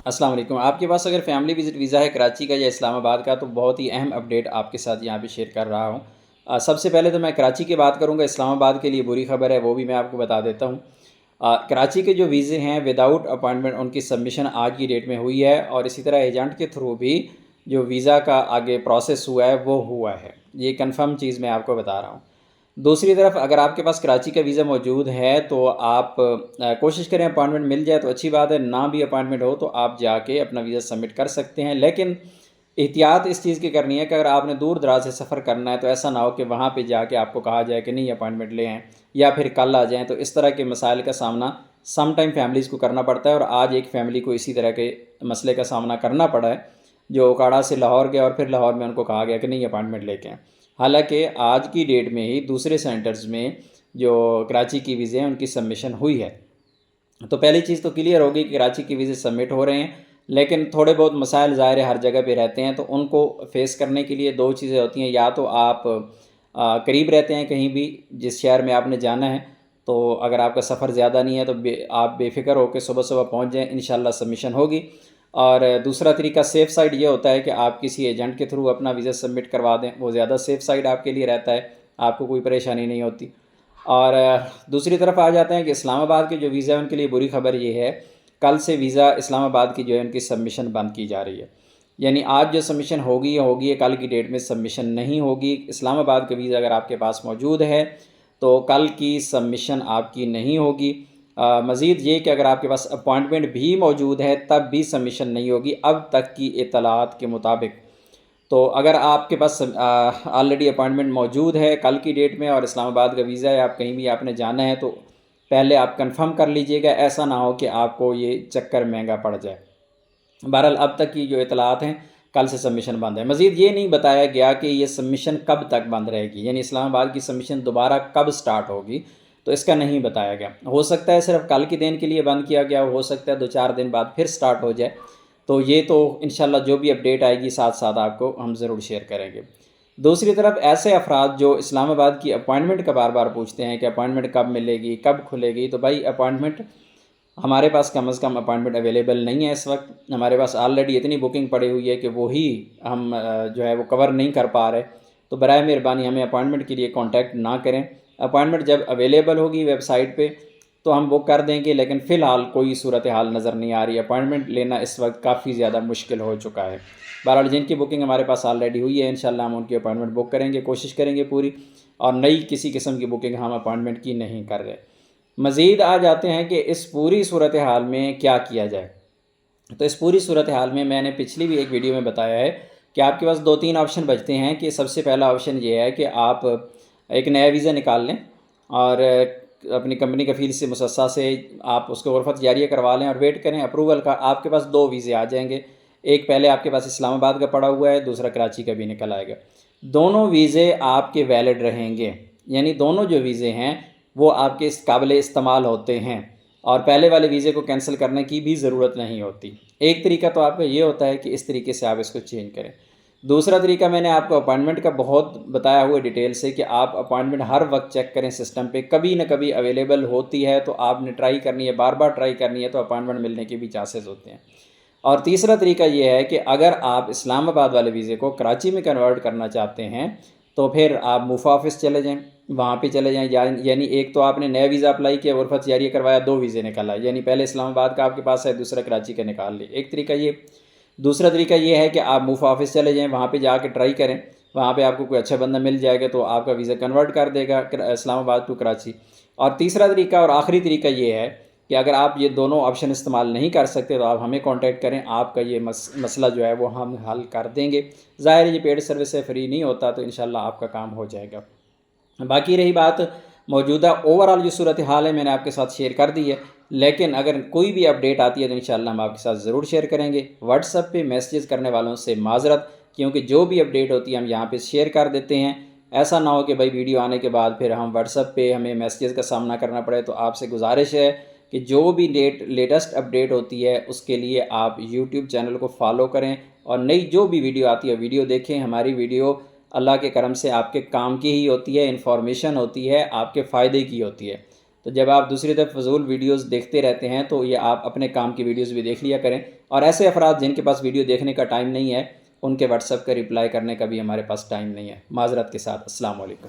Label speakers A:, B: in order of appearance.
A: अस्सलाम वालेकुम। आपके पास अगर फैमिली विज़िट वीज़ा है कराची का या इस्लामाबाद का, तो बहुत ही अहम अपडेट आपके साथ यहाँ पे शेयर कर रहा हूँ। सबसे पहले तो मैं कराची की बात करूँगा, इस्लामाबाद के लिए बुरी खबर है, वो भी मैं आपको बता देता हूँ। कराची के जो वीज़े हैं विदाउट अपॉइंटमेंट उनकी सबमिशन आज की डेट में हुई है, और इसी तरह एजेंट के थ्रू भी जो वीज़ा का आगे प्रोसेस हुआ है वो हुआ है। ये कन्फर्म चीज़ मैं आपको बता रहा हूँ। दूसरी तरफ अगर आपके पास कराची का वीज़ा मौजूद है तो आप कोशिश करें अपॉइंटमेंट मिल जाए तो अच्छी बात है, ना भी अपॉइंटमेंट हो तो आप जाके अपना वीज़ा सबमिट कर सकते हैं। लेकिन एहतियात इस चीज़ की करनी है कि अगर आपने दूर दराज से सफ़र करना है तो ऐसा ना हो कि वहाँ पे जाके आपको कहा जाए कि नहीं अपॉइंटमेंट ले आएँ या फिर कल आ जाएँ। तो इस तरह के मसाइल का सामना सम टाइम फैमिलीज़ को करना पड़ता है, और आज एक फ़ैमिली को इसी तरह के मसले का सामना करना पड़ा है, जो ओकाड़ा से लाहौर गया और फिर लाहौर में उनको कहा गया कि नहीं अपॉइंटमेंट लेके आएँ। हालांकि आज की डेट में ही दूसरे सेंटर्स में जो कराची की वीज़े हैं उनकी सबमिशन हुई है। तो पहली चीज़ तो क्लियर होगी कि कराची की वीज़े सबमिट हो रहे हैं, लेकिन थोड़े बहुत मसाइल ज़ाहिर है हर जगह पे रहते हैं, तो उनको फेस करने के लिए दो चीज़ें होती हैं। या तो आप करीब रहते हैं कहीं भी जिस शहर में आपने जाना है, तो अगर आपका सफ़र ज़्यादा नहीं है तो आप बेफ़िक्र होकर सुबह सुबह पहुँच जाएँ, इंशाल्लाह सबमिशन होगी। और दूसरा तरीका सेफ़ साइड ये होता है कि आप किसी एजेंट के थ्रू अपना वीज़ा सबमिट करवा दें, वो ज़्यादा सेफ़ साइड आपके लिए रहता है, आपको कोई परेशानी नहीं होती। और दूसरी तरफ आ जाते हैं कि इस्लामाबाद के जो वीज़ा है उनके लिए बुरी ख़बर ये है, कल से वीज़ा इस्लामाबाद की जो है उनकी सबमिशन बंद की जा रही है। यानी आज जो सबमिशन होगी होगी, कल की डेट में सबमिशन नहीं होगी। इस्लामाबाद का वीज़ा अगर आपके पास मौजूद है तो कल की सबमिशन आपकी नहीं होगी। मज़ीद ये कि अगर आपके पास अपॉइंटमेंट भी मौजूद है तब भी सबमिशन नहीं होगी अब तक की इत्तलात के मुताबिक। तो अगर आपके पास ऑलरेडी अपॉइंटमेंट मौजूद है कल की डेट में और इस्लामाबाद का वीज़ा है, आप कहीं भी आपने जाना है, तो पहले आप कंफर्म कर लीजिएगा, ऐसा ना हो कि आपको ये चक्कर महंगा पड़ जाए। बहरहाल अब तक की जो इतलात हैं, कल से सबमिशन बंद है। मज़ीद ये नहीं बताया गया कि ये सबमिशन कब तक बंद रहेगी, यानी इस्लामाबाद की सबमिशन दोबारा कब स्टार्ट होगी, तो इसका नहीं बताया गया। हो सकता है सिर्फ कल के दिन के लिए बंद किया गया, हो सकता है 2-4 दिन बाद फिर स्टार्ट हो जाए। तो ये तो इंशाल्लाह जो भी अपडेट आएगी साथ साथ आपको हम ज़रूर शेयर करेंगे। दूसरी तरफ ऐसे अफराद जो इस्लामाबाद की अपॉइंटमेंट का बार बार पूछते हैं कि अपॉइंटमेंट कब मिलेगी, कब खुलेगी, तो भाई अपॉइंटमेंट हमारे पास कम से कम अपॉइंटमेंट अवेलेबल नहीं है इस वक्त। हमारे पास ऑलरेडी इतनी बुकिंग पड़ी हुई है कि वही हम जो है वो कवर नहीं कर पा रहे। तो बराए मेहरबानी हमें अपॉइंटमेंट के लिए कांटेक्ट ना करें। अपॉइंटमेंट जब अवेलेबल होगी वेबसाइट पे तो हम बुक कर देंगे, लेकिन फ़िलहाल कोई सूरत हाल नज़र नहीं आ रही। अपॉइंटमेंट लेना इस वक्त काफ़ी ज़्यादा मुश्किल हो चुका है। बहरहाल जिनकी बुकिंग हमारे पास ऑलरेडी हुई है इंशाल्लाह हम उनकी अपॉइंटमेंट बुक करेंगे, कोशिश करेंगे पूरी, और नई किसी किस्म की बुकिंग हम अपॉइंटमेंट की नहीं कर रहे। मज़ीद आ जाते हैं कि इस पूरी सूरत हाल में क्या किया जाए। तो इस पूरी सूरत हाल में मैंने पिछली भी एक वीडियो में बताया है कि आपके पास 2-3 ऑप्शन बचते हैं। कि सबसे पहला ऑप्शन ये है कि आप एक नया वीज़ा निकाल लें और अपनी कंपनी कफ़ील से मुसस्सा से आप उसको ग़ुरफ़त जारिया करवा लें और वेट करें अप्रूवल का। आपके पास 2 वीज़े आ जाएंगे, एक पहले आपके पास इस्लामाबाद का पड़ा हुआ है, दूसरा कराची का भी निकल आएगा। दोनों वीज़े आपके वैलिड रहेंगे, यानी दोनों जो वीज़े हैं वो आपके इस काबिल इस्तेमाल होते हैं, और पहले वाले वीज़े को कैंसिल करने की भी ज़रूरत नहीं होती। एक तरीका तो आपका ये होता है कि इस तरीके से आप इसको चेंज करें। दूसरा तरीका मैंने आपको अपॉइंटमेंट का बहुत बताया हुआ डिटेल से कि आप अपॉइंटमेंट हर वक्त चेक करें सिस्टम पे, कभी ना कभी अवेलेबल होती है तो आपने ट्राई करनी है, बार बार ट्राई करनी है, तो अपॉइंटमेंट मिलने के भी चांसेस होते हैं। और तीसरा तरीका ये है कि अगर आप इस्लामाबाद वाले वीज़े को कराची में कन्वर्ट करना चाहते हैं तो फिर आप मुफ़ा ऑफिस चले जाएँ, वहाँ पे चले जाएँ। यानी एक तो आपने नया वीज़ा अप्लाई किया, ग़ुरफ़त जारिया करवाया, 2 वीज़े निकल आए, यानी पहले इस्लामाबाद का आपके पास है, दूसरा कराची का निकाल लिए। एक तरीका ये। दूसरा तरीका ये है कि आप मुफ़ा ऑफिस चले जाएँ, वहाँ पे जाके ट्राई करें, वहाँ पे आपको कोई अच्छा बंदा मिल जाएगा तो आपका वीज़ा कन्वर्ट कर देगा इस्लामाबाद टू कराची। और तीसरा तरीका और आखिरी तरीका ये है कि अगर आप ये दोनों ऑप्शन इस्तेमाल नहीं कर सकते तो आप हमें कांटेक्ट करें, आपका ये मसला जो है वो हम हल कर देंगे। ज़ाहिर है ये पेड सर्विस है, फ्री नहीं होता, तो इंशाल्लाह आपका काम हो जाएगा। बाकी रही बात मौजूदा ओवरऑल जो सूरत हाल है मैंने आपके साथ शेयर कर दी है, लेकिन अगर कोई भी अपडेट आती है तो इंशाल्लाह हम आपके साथ ज़रूर शेयर करेंगे। व्हाट्सएप पे मैसेज करने वालों से माज़रत, क्योंकि जो भी अपडेट होती है हम यहाँ पे शेयर कर देते हैं। ऐसा ना हो कि भाई वीडियो आने के बाद फिर हम व्हाट्सएप पे हमें मैसेज का सामना करना पड़े। तो आपसे गुजारिश है कि जो भी लेटेस्ट अपडेट होती है उसके लिए आप यूट्यूब चैनल को फॉलो करें, और नई जो भी वीडियो आती है वीडियो देखें। हमारी वीडियो अल्लाह के करम से आपके काम की ही होती है, इन्फॉर्मेशन होती है, आपके फ़ायदे की होती है। تو جب آپ دوسری طرف فضول ویڈیوز دیکھتے رہتے ہیں تو یہ آپ اپنے کام کی ویڈیوز بھی دیکھ لیا کریں. اور ایسے افراد جن کے پاس ویڈیو دیکھنے کا ٹائم نہیں ہے ان کے واٹس ایپ کا رپلائی کرنے کا بھی ہمارے پاس ٹائم نہیں ہے. معذرت کے ساتھ السلام علیکم.